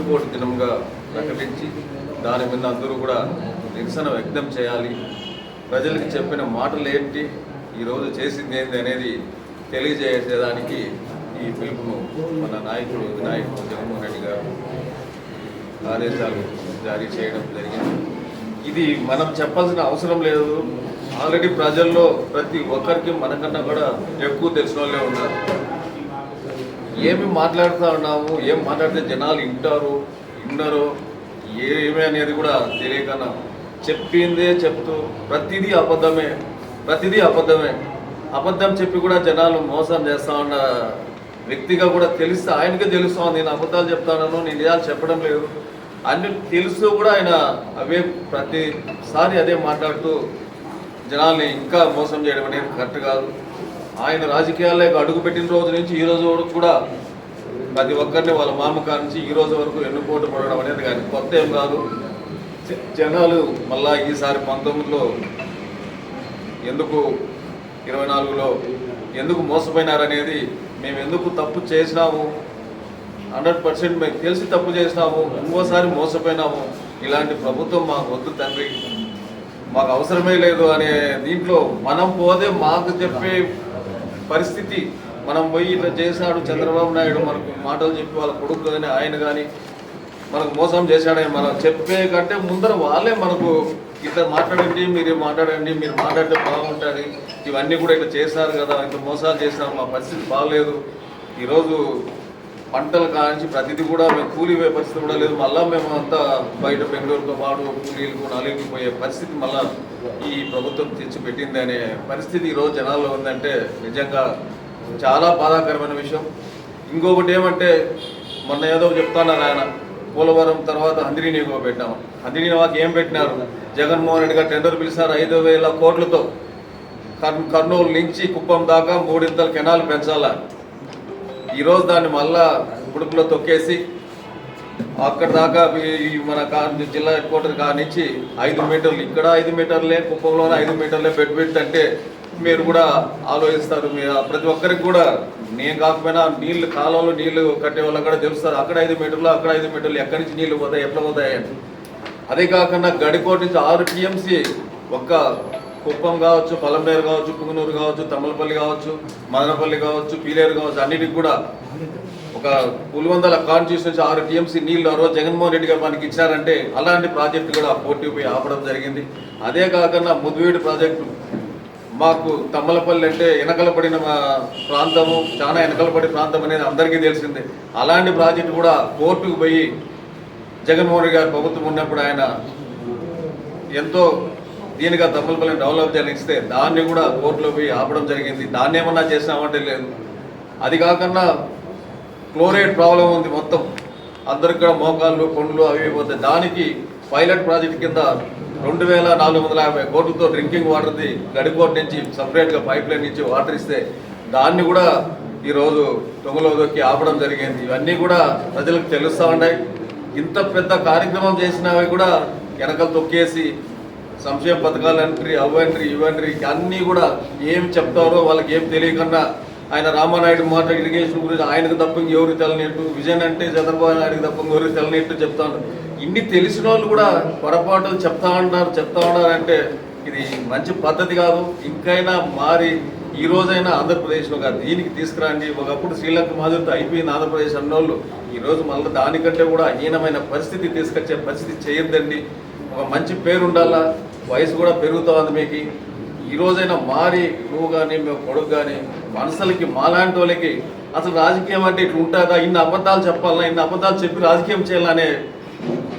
వెన్నుపోటు దినంగా ప్రకటించి దాని మీద అందరూ కూడా నిరసన వ్యక్తం చేయాలి. ప్రజలకు చెప్పిన మాటలు ఏంటి, ఈరోజు చేసింది ఏంటి అనేది తెలియజేసేదానికి ఈ పిలుపును మన నాయకుడు జగన్మోహన్ రెడ్డి గారు ఆదేశాలు జారీ చేయడం జరిగింది. ఇది మనం చెప్పాల్సిన అవసరం లేదు. ఆల్రెడీ ప్రజల్లో ప్రతి ఒక్కరికి మనకన్నా కూడా ఎక్కువ తెలిసిన వాళ్ళే ఉన్నారు. ఏమి మాట్లాడుతూ ఉన్నాము, ఏం మాట్లాడితే జనాలు విన్నారో ఏమి అనేది కూడా తెలియకన్నా చెప్పిందే చెప్తూ ప్రతిదీ అబద్ధమే అబద్ధం చెప్పి కూడా జనాలు మోసం చేస్తూ ఉన్న వ్యక్తిగా కూడా తెలిస్తే ఆయనకే తెలుస్తాను. నేను అబద్ధాలు చెప్తాను, నేను నిజాలు చెప్పడం లేదు అన్ని తెలుస్తూ కూడా ఆయన అవే ప్రతిసారి అదే మాట్లాడుతూ జనాల్ని ఇంకా మోసం చేయడం అనేది కరెక్ట్ కాదు. ఆయన రాజకీయాల్లోకి అడుగుపెట్టిన రోజు నుంచి ఈ రోజు వరకు కూడా ప్రతి ఒక్కరిని వాళ్ళ మామకాల నుంచి ఈ రోజు వరకు ఎన్నుకోటు పడడం అనేది కానీ కొత్త ఏం కాదు. జనాలు మళ్ళా ఈసారి 19లో ఎందుకు 24లో ఎందుకు మోసపోయినారనేది, మేము ఎందుకు తప్పు చేసినాము 100% మేము తెలిసి తప్పు చేసినాము, ఇంకోసారి మోసపోయినాము, ఇలాంటి ప్రభుత్వం మాకు వద్దు తండ్రి, మాకు అవసరమే లేదు అనే దీంట్లో మనం పోతే మాకు చెప్పే పరిస్థితి, మనం పోయి ఇట్లా చేశాడు చంద్రబాబు నాయుడు మనకు మాటలు చెప్పి వాళ్ళ కొడుకు కానీ ఆయన కానీ మనకు మోసం చేశాడని మనం చెప్పే కంటే ముందర వాళ్ళే మనకు ఇట్లా మాట్లాడండి, మీరు మాట్లాడితే బాగుంటుంది, ఇవన్నీ కూడా ఇట్లా చేశారు కదా, ఇంత మోసాలు చేసినారు, మా పరిస్థితి బాగలేదు, ఈరోజు పంటలు కానించి ప్రతిదీ కూడా మేము కూలిపోయే పరిస్థితి కూడా లేదు, మళ్ళీ మేము అంతా బయట బెంగళూరుతో పాటు కూలీలకు నాలుగుకి పోయే పరిస్థితి మళ్ళీ ఈ ప్రభుత్వం తెచ్చిపెట్టింది అనే పరిస్థితి ఈరోజు జనాల్లో ఉందంటే నిజంగా చాలా బాధాకరమైన విషయం. ఇంకొకటి ఏమంటే మొన్న ఏదో చెప్తున్నారు ఆయన, పోలవరం తర్వాత హంద్రీనీవా పెట్టాము, హంద్రీనీవాకి ఏం పెట్టినారు, జగన్మోహన్ రెడ్డి గారు టెండర్ పిలిచారు 5,000 కోట్లతో కర్నూలు నుంచి కుప్పం దాకా 3 ఇంతల కెనాల్ పెంచాలా. ఈరోజు దాన్ని మళ్ళా ఉడుపులో తొక్కేసి అక్కడ దాకా మన జిల్లా హెడ్ క్వార్టర్ కానించి 5 మీటర్లు, ఇక్కడ 5 మీటర్లే, కుప్పంలోనే 5 మీటర్లే పెట్టి మీరు కూడా ఆలోచిస్తారు. మీరు ప్రతి ఒక్కరికి కూడా నేను కాకపోయినా నీళ్లు కాలంలో నీళ్లు కట్టే వాళ్ళకి కూడా తెలుస్తారు, అక్కడ 5 మీటర్లు అక్కడ 5 మీటర్లు ఎక్కడి నుంచి నీళ్లు పోతాయి, ఎట్లా పోతాయి అని. అదే కాకుండా గడికోట నుంచి 6 టీఎంసీ ఒక్క కుప్పం కావచ్చు, పలంనేరు కావచ్చు, పుంగనూరు కావచ్చు, తమ్మలపల్లి కావచ్చు, మదనపల్లి కావచ్చు, పీలేరు కావచ్చు, అన్నిటికి కూడా ఒక పులివందల కాన్స్టిట్యూషన్ నుంచి 6 టీఎంసీ నీళ్లు ఆ రోజు జగన్మోహన్ రెడ్డి గారు మనకి ఇచ్చారంటే అలాంటి ప్రాజెక్టు కూడా పోటీ పోయి ఆపడం జరిగింది. అదే కాకుండా ముద్దువీడి ప్రాజెక్టు మాకు తమ్మలపల్లి అంటే వెనకలపడిన ప్రాంతము, చాలా వెనకలపడి ప్రాంతం అనేది అందరికీ తెలిసిందే. అలాంటి ప్రాజెక్టు కూడా కోర్టుకు పోయి జగన్మోహన్ రెడ్డి గారు ప్రభుత్వం ఉన్నప్పుడు ఆయన ఎంతో దీనిగా తమ్మలపల్లిని డెవలప్ చేయనిస్తే దాన్ని కూడా కోర్టులో పోయి ఆపడం జరిగింది. దాన్ని ఏమన్నా చేసినామంటే లేదు. అది కాకుండా క్లోరైడ్ ప్రాబ్లం ఉంది, మొత్తం అందరికి కూడా మోకాళ్ళు కొండలు అవి పోతాయి. దానికి పైలట్ ప్రాజెక్ట్ కింద 2,450 కోట్లతో డ్రింకింగ్ వాటర్ది గడికోట నుంచి సపరేట్గా పైప్ లైన్ నుంచి వాటర్ ఇస్తే దాన్ని కూడా ఈరోజు దొంగలో దొక్కి ఆపడం జరిగింది. ఇవన్నీ కూడా ప్రజలకు తెలుస్తూ ఉన్నాయి. ఇంత పెద్ద కార్యక్రమం చేసినవి కూడా వెనకలు తొక్కేసి సంక్షేమ పథకాలు ఎంట్రీ, అవ్వంట్రీ, ఇవ్వంట్రీ అన్నీ కూడా ఏం చెప్తారో వాళ్ళకి ఏం తెలియకుండా ఆయన రామానాయుడు మాట ఇరిగేషన్ గురించి ఆయనకు తప్ప ఎవరికి తెలనేట్టు, విజయన్ అంటే చంద్రబాబు నాయుడుకి తప్ప ఎవరికి తెలనేట్టు చెప్తాను. ఇన్ని తెలిసిన వాళ్ళు కూడా పొరపాటులు చెప్తా ఉన్నారు అంటే ఇది మంచి పద్ధతి కాదు. ఇంకైనా మారి ఈ రోజైనా ఆంధ్రప్రదేశ్లో కాదు దీనికి తీసుకురండి. ఒకప్పుడు శ్రీలంక మాదిరితో అయిపోయింది ఆంధ్రప్రదేశ్ అన్నోళ్ళు, ఈరోజు మళ్ళీ దానికంటే కూడా హీనమైన పరిస్థితి తీసుకొచ్చే పరిస్థితి చేయొద్దండి. ఒక మంచి పేరు ఉండాలా, వయసు కూడా పెరుగుతూ ఉంది మీకు. ఈ రోజైనా మారి నువ్వు కానీ మేము కొడుకు కానీ మనసులకి మాలాంటి వాళ్ళకి అసలు రాజకీయం అంటే ఇట్లా ఉంటుందా, ఇన్ని అబద్ధాలు చెప్పాలన్నా, ఇన్ని అబద్ధాలు చెప్పి రాజకీయం చేయాలనే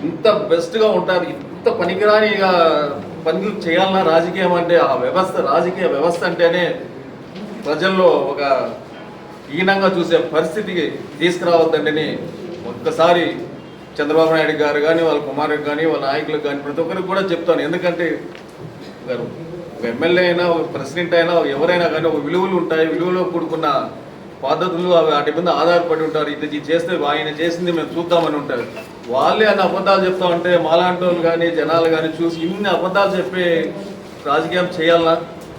ఇంత బెస్ట్గా ఉంటారు, ఇంత పనికిరానిగా పనులు చేయాలన్నా రాజకీయం అంటే ఆ వ్యవస్థ, రాజకీయ వ్యవస్థ అంటేనే ప్రజల్లో ఒక హీనంగా చూసే పరిస్థితికి తీసుకురావద్దండి. ఒక్కసారి చంద్రబాబు నాయుడు గారు కానీ వాళ్ళ కుమారుడు కానీ వాళ్ళ నాయకులకు కానీ ప్రతి ఒక్కరికి కూడా చెప్తాను. ఎందుకంటే ఒక ఎమ్మెల్యే అయినా ఒక ప్రెసిడెంట్ అయినా ఎవరైనా కానీ ఒక విలువలు ఉంటాయి, విలువలో కూడుకున్న పద్ధతులు వాటి మీద ఆధారపడి ఉంటారు. ఇది చేస్తే ఆయన చేసింది మేము చూద్దామని ఉంటారు. వాళ్ళే అన్ని అబద్ధాలు చెప్తా ఉంటే మాలాంటి వాళ్ళు కానీ జనాలు కానీ చూసి ఇన్ని అబద్ధాలు చెప్పి రాజకీయం చేయాలన్నా,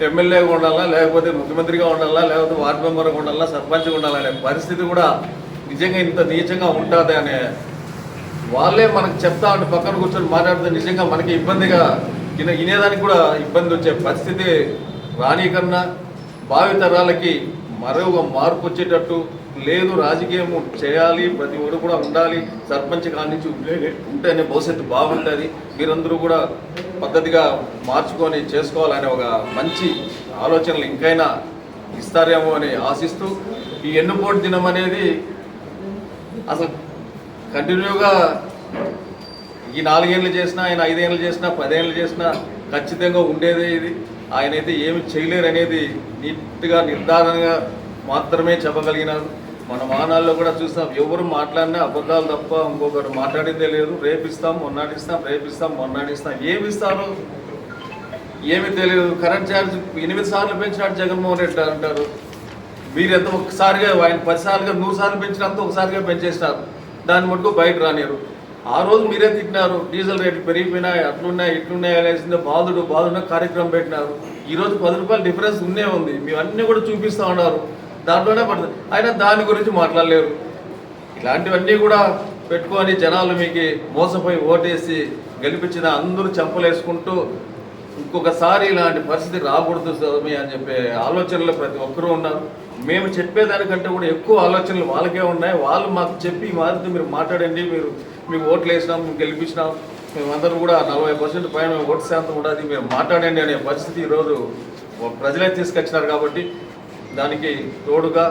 ఎమ్మెల్యేగా ఉండాలన్నా, లేకపోతే ముఖ్యమంత్రిగా ఉండాలన్నా, లేకపోతే వార్డు మెంబర్గా ఉండాలన్నా, సర్పంచ్గా ఉండాలనే పరిస్థితి కూడా నిజంగా ఇంత నీచంగా ఉంటుంది అనే వాళ్ళే మనకు చెప్తా ఉంటే పక్కన కూర్చొని మాట్లాడితే నిజంగా మనకి ఇబ్బందిగా వినేదానికి కూడా ఇబ్బంది వచ్చే పరిస్థితి రానికన్నా భావితరాలకి మరొక మార్పు వచ్చేటట్టు లేదు. రాజకీయం చేయాలి, ప్రతి ఒడు కూడా ఉండాలి, సర్పంచ్ కానించి ఉంటేనే భవిష్యత్తు బాగుంటుంది, మీరందరూ కూడా పద్ధతిగా మార్చుకొని చేసుకోవాలనే ఒక మంచి ఆలోచనలు ఇంకైనా ఇస్తారేమో అని ఆశిస్తూ ఈ ఎన్నుపోటు దినం అనేది అసలు కంటిన్యూగా ఈ 4 ఏళ్ళు చేసినా, ఆయన 5 ఏళ్ళు చేసినా, 10 ఏళ్ళు చేసినా ఖచ్చితంగా ఉండేదే ఇది. ఆయన అయితే ఏమి చేయలేరు అనేది నీట్గా నిర్ధారణగా మాత్రమే చెప్పగలిగినారు. మన వాహనాల్లో కూడా చూస్తాం, ఎవరు మాట్లాడినా అబద్ధాలు తప్ప ఇంకొకరు మాట్లాడిందే లేదు. రేపిస్తాం, మొన్నాడిస్తాం, రేపిస్తాం, మొన్నాడిస్తాం. ఏమి ఇస్తారో ఏమీ తెలియదు. కరెంట్ ఛార్జ్ 8 సార్లు పెంచినట్టు జగన్మోహన్ రెడ్డి అంటారు. మీరు ఎంత ఒక్కసారిగా ఆయన 10 సార్లుగా 100 సార్లు పెంచినంత ఒకసారిగా పెంచేసినారు. దాన్ని మటుకు బయట రానియరు. ఆ రోజు మీరే తిట్టినారు, డీజిల్ రేట్లు పెరిగిపోయినాయి, అట్లున్నాయి ఇట్లున్నాయి అనేసిందే బాధుడు కార్యక్రమం పెట్టినారు. ఈరోజు 10 రూపాయల డిఫరెన్స్ ఉంది. మేము అన్నీ కూడా చూపిస్తూ ఉన్నారు, దాంట్లోనే పడుతుంది. అయినా దాని గురించి మాట్లాడలేరు. ఇలాంటివన్నీ కూడా పెట్టుకొని జనాలు మీకు మోసపోయి ఓటేసి గెలిపించిన అందరూ చెంపలేసుకుంటూ ఇంకొకసారి ఇలాంటి పరిస్థితి రాకూడదు స్వామి అని చెప్పే ఆలోచనలు ప్రతి ఒక్కరూ ఉన్నారు. మేము చెప్పేదానికంటే కూడా ఎక్కువ ఆలోచనలు వాళ్ళకే ఉన్నాయి. వాళ్ళు మాకు చెప్పి వారితో మీరు మాట్లాడండి, మీకు ఓట్లు వేసినాం, మేము గెలిపించినాం, మేమందరూ కూడా 40% పైన ఓటు శాతం ఉండదు, మీరు మాట్లాడండి అనే పరిస్థితి ఈరోజు ప్రజలే తీసుకొచ్చినారు. కాబట్టి దానికి తోడుగా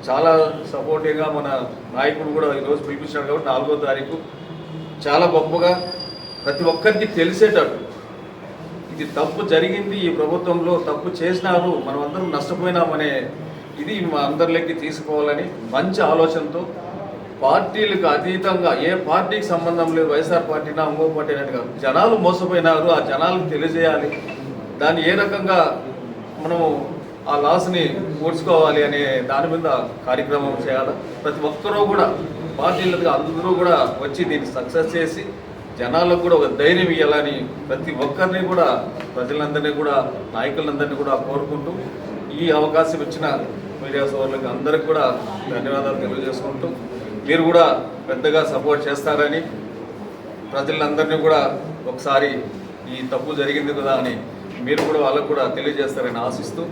చాలా సపోర్టివ్గా మన నాయకుడు కూడా ఈరోజు పిలిపించినాడు. కాబట్టి 4వ తారీఖు చాలా గొప్పగా ప్రతి ఒక్కరికి తెలిసేటట్టు ఇది తప్పు జరిగింది, ఈ ప్రభుత్వంలో తప్పు చేసినారు, మనం అందరం నష్టపోయినామనే ఇది మా అందరిలోకి తీసుకోవాలని మంచి ఆలోచనతో పార్టీలకు అతీతంగా ఏ పార్టీకి సంబంధం లేదు, వైఎస్ఆర్ పార్టీనా ఇంకో పార్టీ అనేది కాదు, జనాలు మోసపోయినారు, ఆ జనాలకు తెలియజేయాలి, దాన్ని ఏ రకంగా మనము ఆ లాస్ని పూడ్చుకోవాలి అనే దాని మీద కార్యక్రమం చేయాలి. ప్రతి ఒక్కరూ కూడా పార్టీలకు అందరూ కూడా వచ్చి దీన్ని సక్సెస్ చేసి జనాలకు కూడా ఒక ధైర్యం ఇవ్వాలని ప్రతి ఒక్కరిని కూడా ప్రజలందరినీ కూడా నాయకులందరినీ కూడా కోరుకుంటూ ఈ అవకాశం ఇచ్చిన మీడియా సోదరులకు అందరికి కూడా ధన్యవాదాలు తెలియజేసుకుంటూ మీరు కూడా పెద్దగా సపోర్ట్ చేస్తారని ప్రజలందరినీ కూడా ఒకసారి ఈ తప్పు జరిగింది కదా అని మీరు కూడా వాళ్ళకు కూడా తెలియజేస్తారని ఆశిస్తూ